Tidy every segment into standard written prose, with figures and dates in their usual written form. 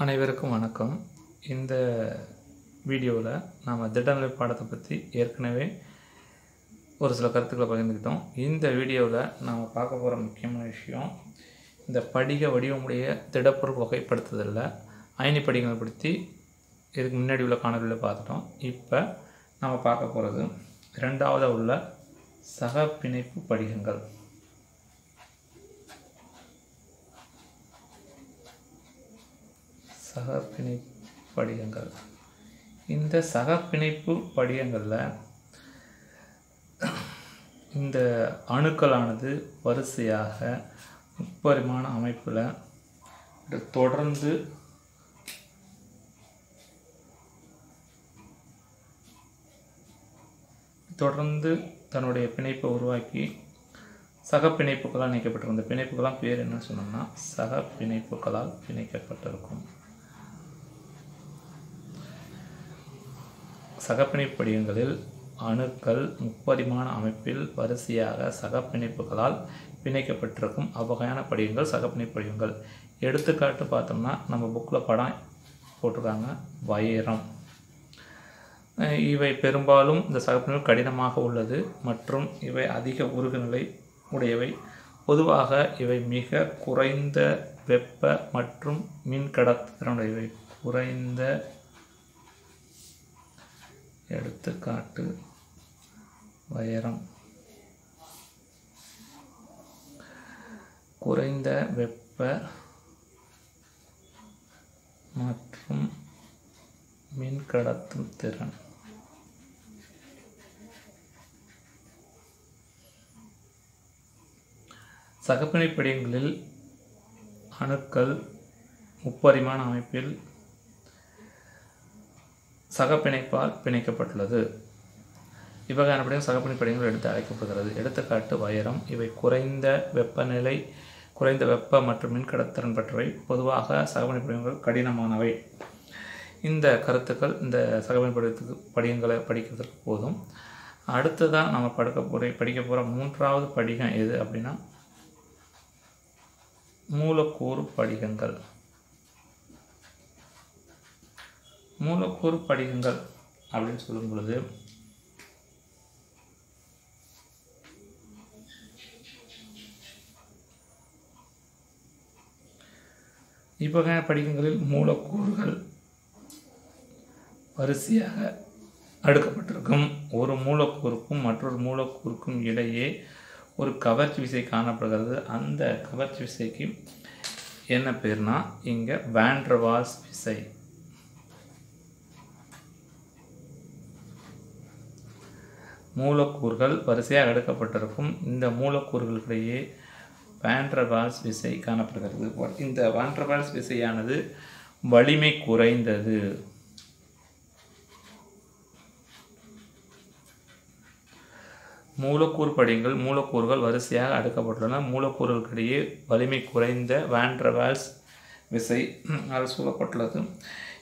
அனைவருக்கும் வணக்கம். இந்த வீடியோவில் நாம் திட்டநிலை பாடத்தை பற்றி ஏற்கனவே ஒரு சில கருத்துக்களை பகிர்ந்துக்கிட்டோம். இந்த வீடியோவில் நாம் பார்க்க போகிற முக்கியமான விஷயம் இந்த படிக வடிவமுடைய திடப்பொருள் வகைப்படுத்துதலில் அயனி படிகங்களை பற்றி இதுக்கு முன்னாடி உள்ள காணொலியில் பார்த்துட்டோம். இப்போ நாம் பார்க்க போகிறது இரண்டாவதாக உள்ள சக பிணைப்பு படிகங்கள். சகப்பிணைப்பு படிகங்கள். இந்த சகப்பிணைப்பு படிகங்களில் இந்த அணுக்களானது வரிசையாக முப்பரிமாண அமைப்பில் தொடர்ந்து தன்னுடைய பிணைப்பை உருவாக்கி சகப்பிணைப்புகளால் இணைக்கப்பட்டிருக்கும். பிணைப்புகளால் பேர் என்ன சொன்னோம்னா சகப்பிணைப்புகளால் பிணைக்கப்பட்டிருக்கும். சகப்பிணைப்பு படிகங்களில் அணுக்கள் முப்பரிமாண அமைப்பில் வரிசையாக சகப்பிணைப்புகளால் பிணைக்கப்பட்டிருக்கும் அவ்வகையான படிகங்கள் சகப்பிணைப்பு படிகங்கள். எடுத்துக்காட்டு பார்த்தோம்னா நம்ம புக்கில் படம் போட்டிருக்காங்க. வைரம். இவை பெரும்பாலும் இந்த சகப்பிணைப்பு கடினமாக உள்ளது மற்றும் இவை அதிக உருகுநிலை உடையவை. பொதுவாக இவை மிக குறைந்த வெப்ப மற்றும் மின் கடத்துத்திறனுடையவை. குறைந்த எடுத்துக்காட்டு வைரம். குறைந்த வெப்ப மற்றும் மின் கடத்தும் திறன். சகப்பிணைப்பு படிகங்களில் அணுக்கள் முப்பரிமாண அமைப்பில் சகப்பிணைப்பால் பிணைக்கப்பட்டுள்ளது. இவ்வகையான படிகங்கள் சகப்பிணைப்பு படிகங்கள் எடுத்து அழைக்கப்படுகிறது. எடுத்துக்காட்டு வைரம். இவை குறைந்த வெப்ப மற்றும் மின்கடத்திறன் பெற்றவை. பொதுவாக சகப்பிணைப்பு படிகங்கள் கடினமானவை. இந்த கருத்துக்கள் இந்த சகப்பிணைப்பு படிகங்களை படிக்கிறதுக்கு போதும். அடுத்ததாக நம்ம படிக்க போகிற மூன்றாவது படிகம் எது அப்படின்னா மூலக்கூறு படிகங்கள். மூலக்கூறு படிகங்கள் அப்படின்னு சொல்லும் பொழுது இவ்வகையான படிகங்களில் மூலக்கூறுகள் வரிசையாக அடுக்கப்பட்டிருக்கும். ஒரு மூலக்கூறுக்கும் மற்றொரு மூலக்கூறுக்கும் இடையே ஒரு கவர்ச்சி விசை காணப்படுகிறது. அந்த கவர்ச்சி விசைக்கு என்ன பேர்னா இங்கே வான் டெர் வால்ஸ் விசை. மூலக்கூறுகள் வரிசையாக அடுக்கப்பட்டிருக்கும். இந்த மூலக்கூறுகளிடையே வான் டெர் வால்ஸ் விசை காணப்படுகிறது. இந்த வான் டெர் வால்ஸ் விசையானது வலிமை குறைந்தது. மூலக்கூறு படிகங்கள் மூலக்கூறுகள் வரிசையாக அடுக்கப்பட்டுள்ளன. மூலக்கூறுகளுக்கிடையே வலிமை குறைந்த வான் டெர் வால்ஸ் விசை சூழப்பட்டுள்ளது.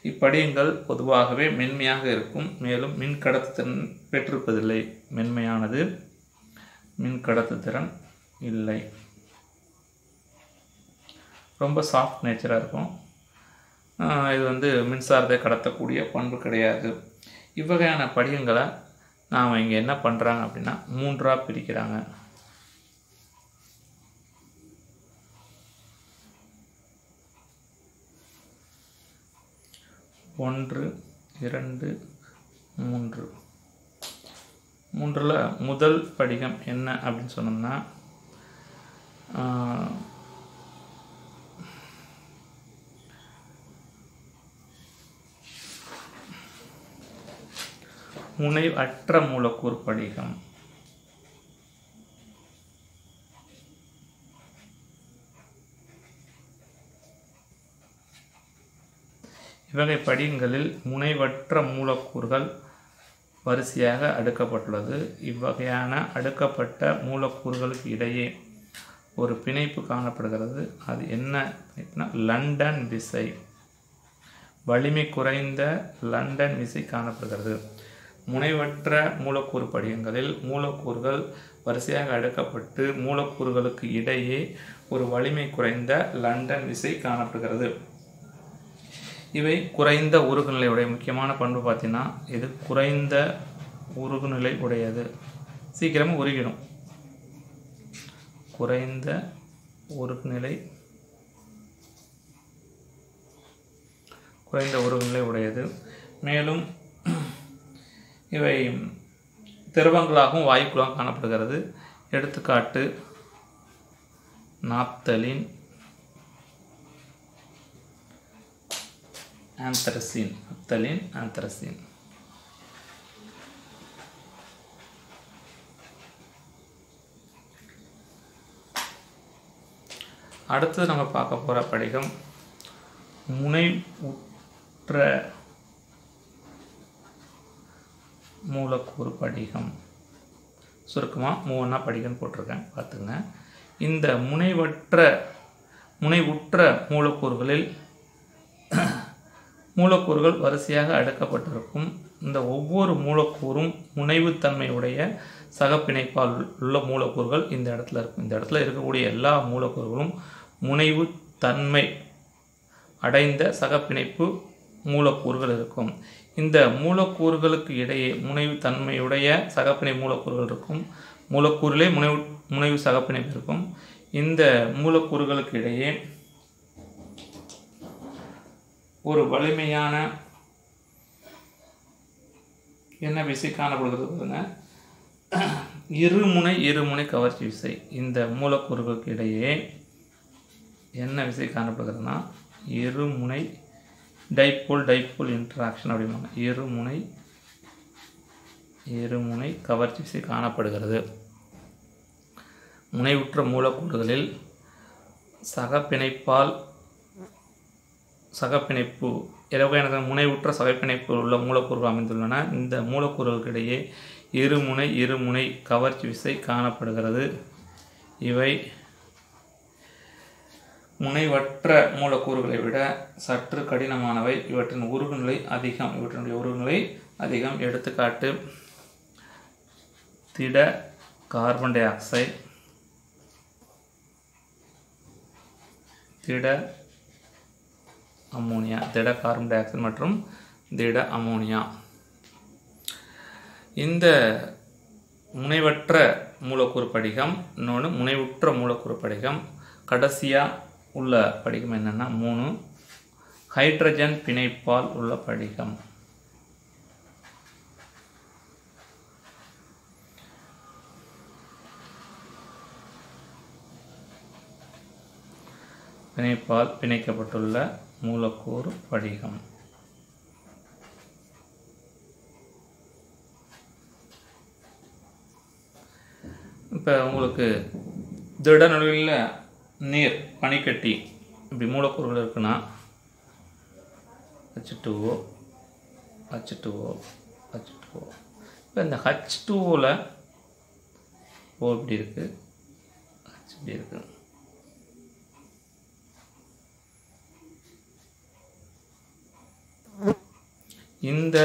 இப்படிகங்கள் பொதுவாகவே மென்மையாக இருக்கும். மேலும் மின் கடத்துத்திறன் பெற்றிருப்பதில்லை. மென்மையானது, மின் கடத்துத்திறன் இல்லை. ரொம்ப சாஃப்ட் நேச்சராக இருக்கும். இது மின்சாரத்தை கடத்தக்கூடிய பண்பு கிடையாது. இவ்வகையான படிகங்களை நாம் இங்கே என்ன பண்ணுறாங்க அப்படின்னா மூன்றாக பிரிக்கிறாங்க. ஒன்று, இரண்டு, மூன்று. மூன்றில் முதல் படிகம் என்ன அப்படின்னு சொன்னோம்னா முனைவற்ற மூலக்கூறு படிகம். இவ்வகை படிகங்களில் முனைவற்ற மூலக்கூறுகள் வரிசையாக அடுக்கப்பட்டுள்ளது. இவ்வகையான அடுக்கப்பட்ட மூலக்கூறுகளுக்கு இடையே ஒரு பிணைப்பு காணப்படுகிறது. அது என்ன பிணைப்புனா லண்டன் விசை. வலிமை குறைந்த லண்டன் விசை காணப்படுகிறது. முனைவற்ற மூலக்கூறு படிகங்களில் மூலக்கூறுகள் வரிசையாக அடுக்கப்பட்டு மூலக்கூறுகளுக்கு இடையே ஒரு வலிமை குறைந்த லண்டன் விசை காணப்படுகிறது. இவை குறைந்த உருகுநிலை உடைய முக்கியமான பண்பு பார்த்தீங்கன்னா இது குறைந்த உருகுநிலை உடையது, சீக்கிரமாக உருகிடும். குறைந்த உருகுநிலை உடையது. மேலும் இவை திரவங்களாகவும் வாயுக்களாகவும் காணப்படுகிறது. எடுத்துக்காட்டு நாப்தலின், ஆந்த்ரசின். அடுத்து நம்ம பார்க்க போகிற படிகம் முனைவுற்ற மூலக்கூறு படிகம். சுருக்கமாக 3 படிகம்னு போட்டிருக்கேன், பார்த்துங்க. இந்த முனைவுற்ற மூலக்கூறுகள் வரிசையாக அடுக்கப்பட்டிருக்கும். இந்த ஒவ்வொரு மூலக்கூறும் முனைவுத்தன்மையுடைய சகப்பிணைப்பால் உள்ள மூலக்கூறுகள் இந்த இடத்துல இருக்கும். இந்த இடத்துல இருக்கக்கூடிய எல்லா மூலக்கூறுகளும் முனைவுத்தன்மை அடைந்த சகப்பிணைப்பு மூலக்கூறுகள் இருக்கும். இந்த மூலக்கூறுகளுக்கு இடையே முனைவுத்தன்மையுடைய சகப்பிணை மூலக்கூறுகள் இருக்கும். மூலக்கூறிலே முனைவு சகப்பிணைப்பு இருக்கும். இந்த மூலக்கூறுகளுக்கு இடையே ஒரு வலிமையான என்ன விசை காணப்படுகிறது? இருமுனை கவர்ச்சி விசை. இந்த மூலக்கூறுகளுக்கு இடையே என்ன விசை காணப்படுகிறதுனா இருமுனை டைபோல் இன்ட்ராக்ஷன் அப்படிம்பாங்க. இருமுனை கவர்ச்சி விசை காணப்படுகிறது. முனைவுற்ற மூலக்கூறுகளில் சகப்பிணைப்பு இலவகையான முனைவுற்ற சகப்பிணைப்பு உள்ள மூலக்கூறுகள் அமைந்துள்ளன. இந்த மூலக்கூறுகளுக்கிடையே இருமுனை கவர்ச்சி விசை காணப்படுகிறது. இவை முனைவற்ற மூலக்கூறுகளை விட சற்று கடினமானவை. இவற்றினுடைய உருகுநிலை அதிகம். எடுத்துக்காட்டு திட கார்பன் டை ஆக்சைடு, திட கார்பன் டை ஆக்சைடு மற்றும் திட அமோனியா. இந்த முனைவற்ற மூலக்கூறு படிகம், இன்னொன்று முனைவுற்ற மூலக்கூறு படிகம். கடைசியாக உள்ள படிகம் என்னென்னா 3 ஹைட்ரஜன் பிணைப்பால் உள்ள படிகம். பிணைப்பால் பிணைக்கப்பட்டுள்ள மூலக்கூறு படிகம். இப்போ உங்களுக்கு திட நிலையில் நீர், பனிக்கட்டி இப்படி மூலக்கூறுகள் இருக்குன்னா H2O. இப்போ இந்த H2Oவில் O இப்படி இருக்குது, H இப்படி இருக்குது. இந்த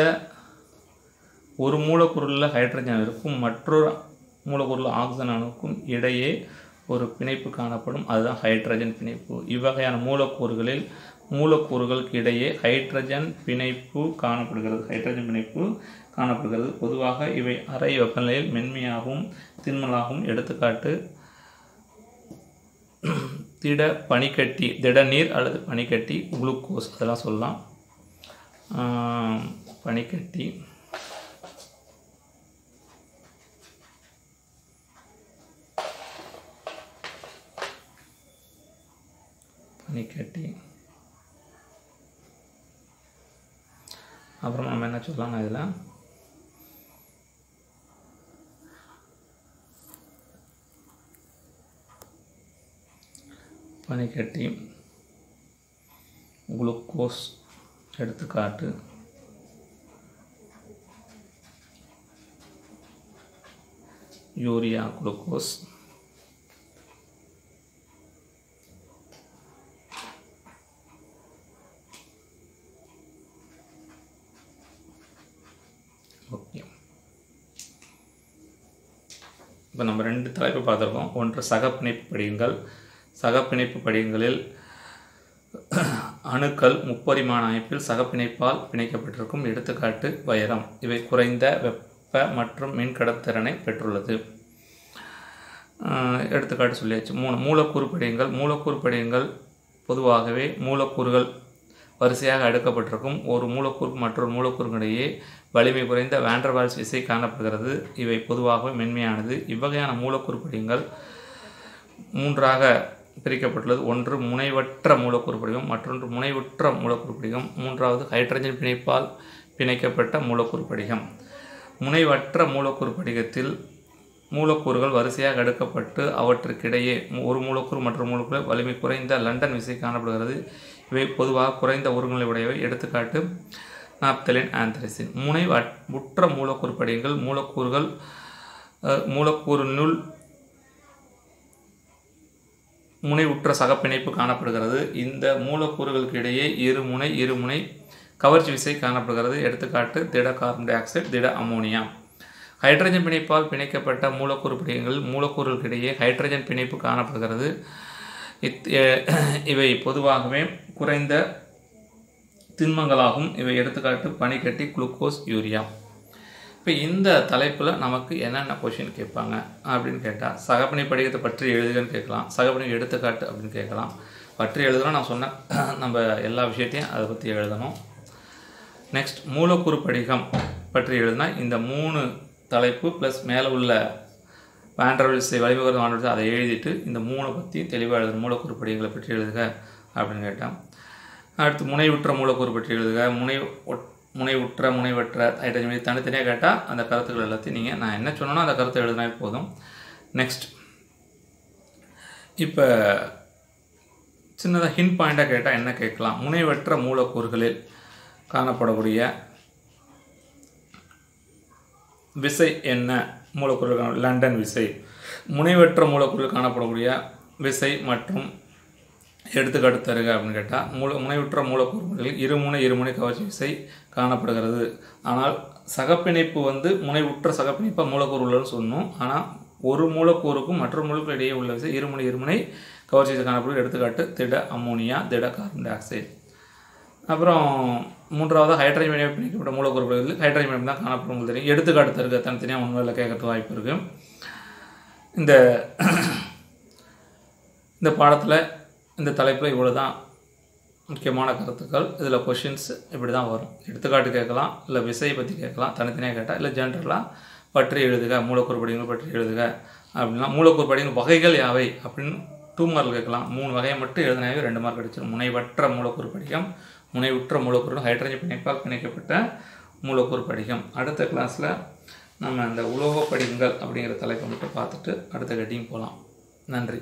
ஒரு மூலக்கூறில் ஹைட்ரஜன் இருக்கும், மற்றொரு மூலக்கூறில் ஆக்சிஜன் அணுக்கும் இடையே ஒரு பிணைப்பு காணப்படும். அதுதான் ஹைட்ரஜன் பிணைப்பு. இவ்வகையான மூலக்கூறுகளுக்கு இடையே ஹைட்ரஜன் பிணைப்பு காணப்படுகிறது. பொதுவாக இவை அறை வெப்பநிலையில் மென்மையாகவும் திண்மலாகவும். எடுத்துக்காட்டு திட நீர் அல்லது பனிக்கட்டி, குளுக்கோஸ் அதெல்லாம் சொல்லலாம். பனிக்கட்டி, அப்புறம் நம்ம என்ன சொல்லலாம், இதில் பனிக்கட்டி, குளுக்கோஸ். எடுத்துக்காட்டு யூரியா, குளுக்கோஸ். ஓகே, இப்போ நம்ம 2 தலைப்பு பார்த்துருக்கோம். ஒன்று சகப்பிணைப்பு படிகங்கள். சகப்பிணைப்பு படிகங்களில் அணுக்கள் முப்பரிமாண அமைப்பில் சகப்பிணைப்பால் பிணைக்கப்பட்டிருக்கும். எடுத்துக்காட்டு வைரம். இவை குறைந்த வெப்ப மற்றும் மின்கடத்திறனை பெற்றுள்ளது. எடுத்துக்காட்டு சொல்லியாச்சு. 3 மூலக்கூறு படிகங்கள். மூலக்கூறு படிகங்கள் பொதுவாகவே மூலக்கூறுகள் வரிசையாக அடுக்கப்பட்டிருக்கும். ஒரு மூலக்கூறுக்கு மற்றொரு மூலக்கூறுக்கிடையே வலிமை குறைந்த வான் வால்ஸ் விசை காணப்படுகிறது. இவை பொதுவாகவே மென்மையானது. இவ்வகையான மூலக்கூறு படிகங்கள் 3ஆக பிரிக்கப்பட்டுள்ளது. ஒன்று முனைவற்ற மூலக்கூறு படிகம், மற்றொன்று முனைவுற்ற மூலக்கூறு படிகம், மூன்றாவது ஹைட்ரஜன் பிணைப்பால் பிணைக்கப்பட்ட மூலக்கூறு படிகம். முனைவற்ற மூலக்கூறு படிகத்தில் மூலக்கூறுகள் வரிசையாக அடுக்கப்பட்டு அவற்றுக்கிடையே ஒரு மூலக்கூறு மற்றொரு மூலக்கூறு வலிமை குறைந்த லண்டன் விசை காணப்படுகிறது. இவை பொதுவாக குறைந்த ஒருங்கிணை உடையவை. எடுத்துக்காட்டு நாப்தலின், ஆந்த்ரசின். முனைவுற்ற மூலக்கூறு படிகங்கள் மூலக்கூறினுள் முனைவுற்ற சகப்பிணைப்பு காணப்படுகிறது. இந்த மூலக்கூறுகளுக்கு இடையே இருமுனை கவர்ச்சி விசை காணப்படுகிறது. எடுத்துக்காட்டு திட கார்பன் டை ஆக்சைடு, திட அமோனியா. ஹைட்ரஜன் பிணைப்பால் பிணைக்கப்பட்ட மூலக்கூறு படிகங்களில் மூலக்கூறுகளுக்கிடையே ஹைட்ரஜன் பிணைப்பு காணப்படுகிறது. இவை பொதுவாகவே குறைந்த திண்மங்களாகும். இவை எடுத்துக்காட்டு பனிக்கட்டி, குளுக்கோஸ், யூரியா. இப்போ இந்த தலைப்பில் நமக்கு என்னென்ன கொஷின் கேட்பாங்க அப்படின்னு கேட்டால், சகப்பிணை படிகத்தை பற்றி எழுதுகன்னு கேட்கலாம். சகப்பிணை எடுத்துக்காட்டு அப்படின்னு கேட்கலாம். பற்றி எழுதுனா நான் சொன்னேன், நம்ம எல்லா விஷயத்தையும் அதை பற்றி எழுதணும். நெக்ஸ்ட் மூலக்கூறு படிகம் பற்றி எழுதுனா இந்த 3 தலைப்பு ப்ளஸ் மேலே உள்ள வான் வால்ஸ் வலிமை குறைந்த வான் வால்ஸ் அதை எழுதிட்டு இந்த 3 பற்றி தெளிவாக எழுதும். மூலக்கூறு படிகங்களை பற்றி எழுதுக அப்படின்னு கேட்டால். அடுத்து முனைவுற்ற மூலக்கூறு பற்றி எழுதுக. முனைவுற்ற முனைவற்ற ஹைட்ரஜன் தனித்தனியாக கேட்டால் அந்த கருத்துக்கள் எல்லாத்தையும் நீங்கள் நான் என்ன சொன்னோன்னா அந்த கருத்தை எழுதினா போதும். நெக்ஸ்ட் இப்போ சின்னதாக ஹிண்ட் பாயிண்டாக கேட்டால் என்ன கேட்கலாம்? முனைவற்ற மூலக்கூறுகளில் காணப்படக்கூடிய விசை என்ன? மூலக்கூறுகள் லண்டன் விசை. முனைவற்ற மூலக்கூறுகள் காணப்படக்கூடிய விசை மற்றும் எடுத்துக்காட்டு தருக அப்படின்னு கேட்டால், முனைவுற்ற மூலக்கூறுகளில் இருமுனை கவர்ச்சி விசை காணப்படுகிறது. ஆனால் சகப்பிணைப்பு முனைவுற்ற சகப்பிணைப்பாக மூலக்கூறு உள்ளதுன்னு சொன்னோம். ஆனால் ஒரு மூலக்கூறுக்கும் மற்றொரு மூலக்கூறு இடையே உள்ள விசை இருமுனை கவர்ச்சி விசை காணப்படுகிறது. எடுத்துக்காட்டு திட அமோனியா, திட கார்பன் டை ஆக்சைடு. அப்புறம் மூன்றாவது ஹைட்ரஜன் பிணைக்கப்பட்ட மூலக்கூறுகளில் ஹைட்ரஜன் பிணைப்பு தான் காணப்படும் தெரியும். எடுத்துக்காட்டு தருக தனித்தனியாக உண்மையில் கேட்கறதுக்கு வாய்ப்பு இருக்குது. இந்த பாடத்தில் இந்த தலைப்பில் இவ்வளோ தான் முக்கியமான கருத்துக்கள். இதில் கொஷின்ஸ் இப்படி தான் வரும். எடுத்துக்காட்டு கேட்கலாம், இல்லை விசையை பற்றி கேட்கலாம் தனித்தனியாக கேட்டால், இல்லை ஜென்ரலாக பற்றி எழுதுக, மூலக்கூறு படிகங்கள் பற்றி எழுதுக அப்படின்னா, மூலக்கூறு படிகங்கள் வகைகள் யாவை அப்படின்னு 2 மார்க் கேட்கலாம். 3 வகையை மட்டும் எழுதினாவே 2 மார்க் கிடைச்சிடும். முனைவற்ற மூலக்கூறு படிகம், முனைவுற்ற மூலக்கூறு, ஹைட்ரஜன் பிணைப்பால் பிணைக்கப்பட்ட மூலக்கூறு படிகம். அடுத்த கிளாஸில் நம்ம இந்த உலோக படிகங்கள் அப்படிங்கிற தலைப்பை மட்டும் பார்த்துட்டு அடுத்த கட்டியும் போகலாம். நன்றி.